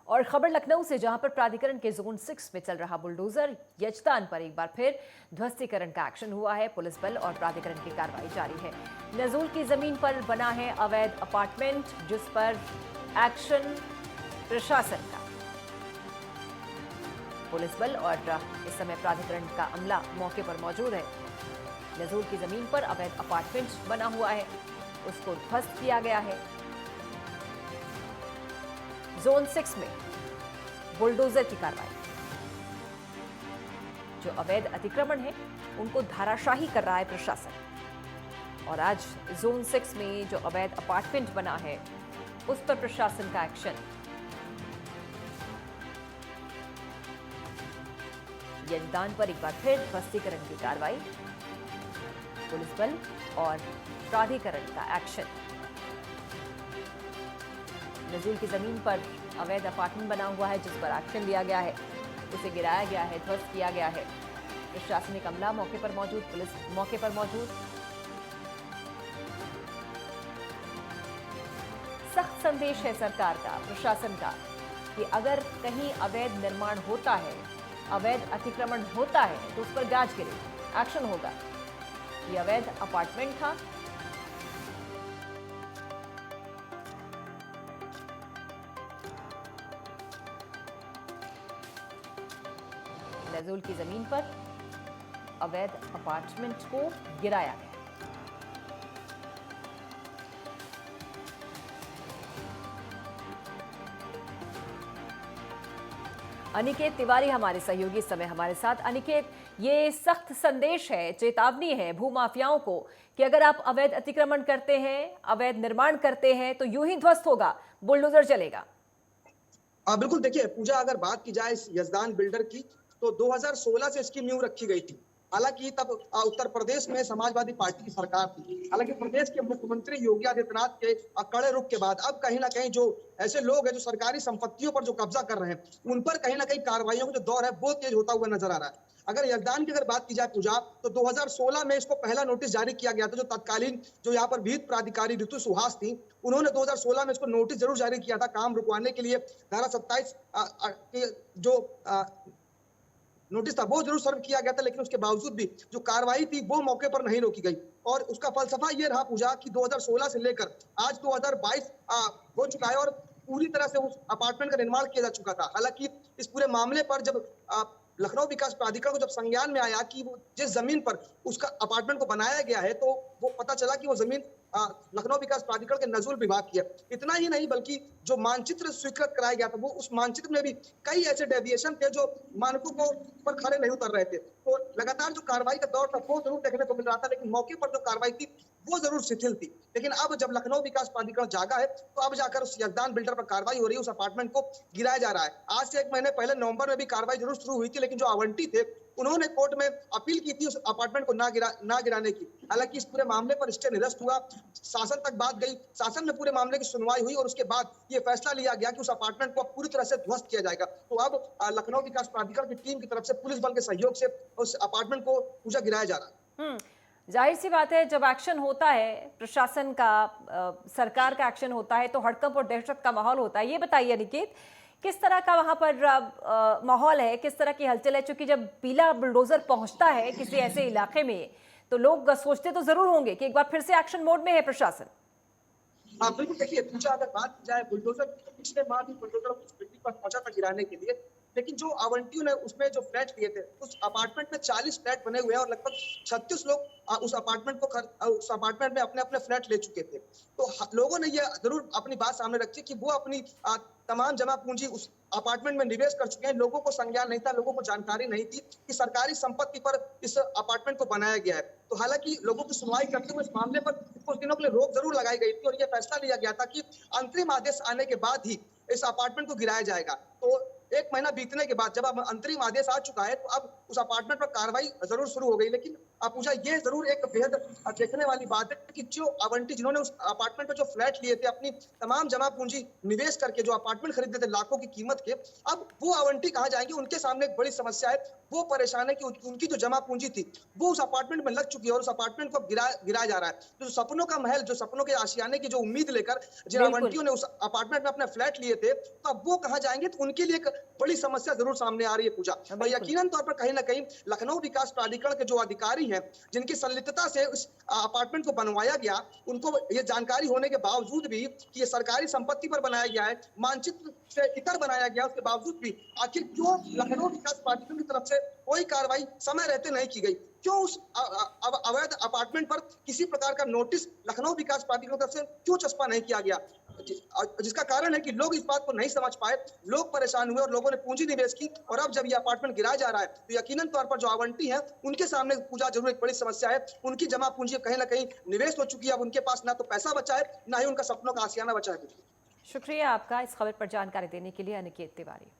और खबर लखनऊ से, जहां पर प्राधिकरण के जोन 6 में चल रहा बुलडोजर यजदान पर एक बार फिर ध्वस्तीकरण का एक्शन हुआ है। पुलिस बल और प्राधिकरण की कार्रवाई जारी है। नजूल की जमीन पर बना है अवैध अपार्टमेंट, जिस पर एक्शन प्रशासन का। पुलिस बल और इस समय प्राधिकरण का अमला मौके पर मौजूद है। नजूल की जमीन पर अवैध अपार्टमेंट बना हुआ है, उसको ध्वस्त किया गया है। जोन 6 में बुलडोजर की कार्रवाई। जो अवैध अतिक्रमण है उनको धाराशाही कर रहा है प्रशासन। और आज जोन 6 में जो अवैध अपार्टमेंट बना है उस पर प्रशासन का एक्शन। यजदान पर एक बार फिर ध्वस्तीकरण की कार्रवाई। पुलिस बल और प्राधिकरण का एक्शन। नजूल की जमीन पर अवैध अपार्टमेंट बना हुआ है, जिस पर एक्शन लिया गया है, उसे गिराया गया है, ध्वस्त किया गया है। प्रशासनिक अमला मौके पर मौजूद, पुलिस मौके पर मौजूद। सख्त संदेश है सरकार का, प्रशासन का, कि अगर कहीं अवैध निर्माण होता है, अवैध अतिक्रमण होता है, तो उस पर गाज गिरेगी, एक्शन होगा। ये अवैध अपार्टमेंट था। नजूल की जमीन पर अवैध अपार्टमेंट को गिराया गया। अनिकेत तिवारी हमारे सहयोगी इस समय हमारे साथ। अनिकेत, ये सख्त संदेश है, चेतावनी है भूमाफियाओं को कि अगर आप अवैध अतिक्रमण करते हैं, अवैध निर्माण करते हैं, तो यूं ही ध्वस्त होगा, बुलडोजर चलेगा। बिल्कुल। देखिए पूजा, अगर बात की जाए इस यजदान बिल्डर की, तो 2016 से इसकी नींव रखी गई थी। हालांकि तब उत्तर प्रदेश में समाजवादी पार्टी की सरकार थी। हालांकि प्रदेश के मुख्यमंत्री योगी आदित्यनाथ के कड़े रुख के बाद अब कहीं ना कहीं जो ऐसे लोग हैं जो सरकारी संपत्तियों पर जो कब्जा कर रहे हैं, उन पर कहीं ना कहीं कार्रवाइयों का जो दौर है वो तेज होता हुआ नजर आ रहा है। अगर यजदान की अगर बात की जाए पूजा, तो 2016 में इसको पहला नोटिस जारी किया गया था। जो तत्कालीन जो यहाँ पर विहित प्राधिकारी ऋतु सुहास थी, उन्होंने 2016 में इसको नोटिस जरूर जारी किया था काम रुकवाने के लिए। धारा 27 जो नोटिस था वो जरूर सर्व किया गया था, लेकिन उसके बावजूद भी जो कार्रवाई थी वो मौके पर नहीं रोकी गई। और उसका फलसफा ये रहा पूजा कि 2016 से लेकर आज 2022 हो चुका है और पूरी तरह से उस अपार्टमेंट का निर्माण किया जा चुका था। हालांकि इस पूरे मामले पर जब लखनऊ विकास प्राधिकरण को जब संज्ञान में आया कि वो जिस जमीन पर उसका अपार्टमेंट को बनाया गया है, तो वो पता चला कि वो जमीन लखनऊ विकास प्राधिकरण के नजूल विभाग की है। इतना ही नहीं, बल्कि जो मानचित्र स्वीकृत कराया गया था, वो उस मानचित्र में भी कई ऐसे डेविएशन थे जो मानकों को पर खड़े नहीं उतर रहे थे। तो लगातार जो कार्रवाई का दौर था वो जरूर देखने को मिल रहा था, लेकिन मौके पर जो कार्रवाई थी वो जरूर शिथिल थी। लेकिन अब जब लखनऊ विकास प्राधिकरण जागा है, तो अब जाकर उस यजदान बिल्डर पर कार्रवाई हो रही है, उस अपार्टमेंट को गिराया जा रहा है। आज से 1 महीने पहले नवंबर में भी कार्रवाई जरूर शुरू हुई थी, लेकिन जो आवंटी थे उन्होंने कोर्ट में अपील की थी उस अपार्टमेंट को ना गिराने की। हालांकि इस पूरे मामले पर स्टे निरस्त हुआ, शासन तक बात गई, शासन में पूरे मामले की सुनवाई हुई और उसके बाद ये फैसला लिया गया कि उस अपार्टमेंट को पूरी तरह से ध्वस्त किया जाएगा। तो अब लखनऊ विकास प्राधिकरण की टीम की तरफ से पुलिस बल के सहयोग से उस अपार्टमेंट को पूजा गिराया जा रहा है। जाहिर सी बात है, जब एक्शन होता है प्रशासन का, सरकार का एक्शन होता है, तो हड़कंप और दहशत का माहौल होता है। ये बताइए अनिकेत, किस तरह का वहां पर माहौल है, किस तरह की हलचल है? क्योंकि जब पीला बुलडोजर पहुंचता है किसी ऐसे इलाके में, तो लोग सोचते तो जरूर होंगे कि एक बार फिर से एक्शन मोड में है प्रशासन। बिल्कुल। देखिए पूजा, अगर बात की जाए बुलडोजर, पिछले माह भी बुलडोजर उस बिल्डिंग पर पहुंचा था गिराने के लिए, लेकिन जो आवंटियों ने उसमें जो फ्लैट लिए थे, उस अपार्टमेंट में 40 फ्लैट बने हुए हैं और लगभग 36 लोग उस अपार्टमेंट में अपने अपने फ्लैट ले चुके थे। तो लोगों ने ये जरूर अपनी बात सामने रखी कि वो अपनी तमाम जमा पूंजी उस अपार्टमेंट में निवेश कर चुके हैं। लोगों को संज्ञान नहीं था, लोगों को जानकारी नहीं थी कि सरकारी संपत्ति पर इस अपार्टमेंट को बनाया गया है। तो हालांकि लोगों की सुनवाई करते हुए इस मामले पर कुछ दिनों के लिए रोक जरूर लगाई गई थी और यह फैसला लिया गया था कि अंतरिम आदेश आने के बाद ही इस अपार्टमेंट को गिराया जाएगा। तो 1 महीना बीतने के बाद जब अब अंतरिम आदेश आ चुका है, तो अब उस अपार्टमेंट पर कार्रवाई जरूर शुरू हो गई। लेकिन पूजा ये जरूर एक बेहद देखने वाली बात है कि जो आवंटी जिन्होंने उस अपार्टमेंट में जो फ्लैट लिए थे अपनी तमाम जमा पूंजी निवेश करके जो अपार्टमेंट खरीदे थे लाखों की कीमत के, अब वो आवंटी कहाँ जाएंगे? उनके सामने एक बड़ी समस्या है। वो परेशान है कि उनकी जो जमा पूंजी थी वो उस अपार्टमेंट में लग चुकी है और उस अपार्टमेंट को गिराया जा रहा है। तो जो सपनों का महल, जो सपनों के आशियाने की जो उम्मीद लेकर जिन बिल्कुल। आवंटियों ने उस अपार्टमेंट में अपने फ्लैट लिए थे, तो अब वो कहाँ जाएंगे? तो उनके लिए एक बड़ी समस्या जरूर सामने आ रही है पूजा। और बिल्कुल। यकीनन तौर पर कहीं ना कहीं लखनऊ विकास प्राधिकरण के जो अधिकारी हैं, जिनकी संलिप्तता से उस अपार्टमेंट को बनवाया गया, उनको ये जानकारी होने के बावजूद भी कि ये सरकारी संपत्ति पर बनाया गया है, मानचित्र से इतर बनाया गया, उसके बावजूद भी आखिर क्यों लखनऊ विकास प्राधिकरण की तरफ से कोई कार्रवाई समय रहते नहीं की गई? क्यों उस अवैध अपार्टमेंट पर किसी प्रकार का नोटिस लखनऊ विकास प्राधिकरण की तरफ से क्यों चस्पा नहीं किया गया? जिसका कारण है कि लोग इस बात को नहीं समझ पाए, लोग परेशान हुए और लोगों ने पूंजी निवेश की, और अब जब ये अपार्टमेंट गिराया जा रहा है तो यकीनन तौर पर जो आवंटी है उनके सामने पूजा जरूर एक बड़ी समस्या है। उनकी जमा पूंजी कहीं ना कहीं निवेश हो चुकी है, अब उनके पास ना तो पैसा बचा है, ना ही उनका सपनों का आशियाना बचा है। शुक्रिया आपका इस खबर पर जानकारी देने के लिए अनिकेत तिवारी।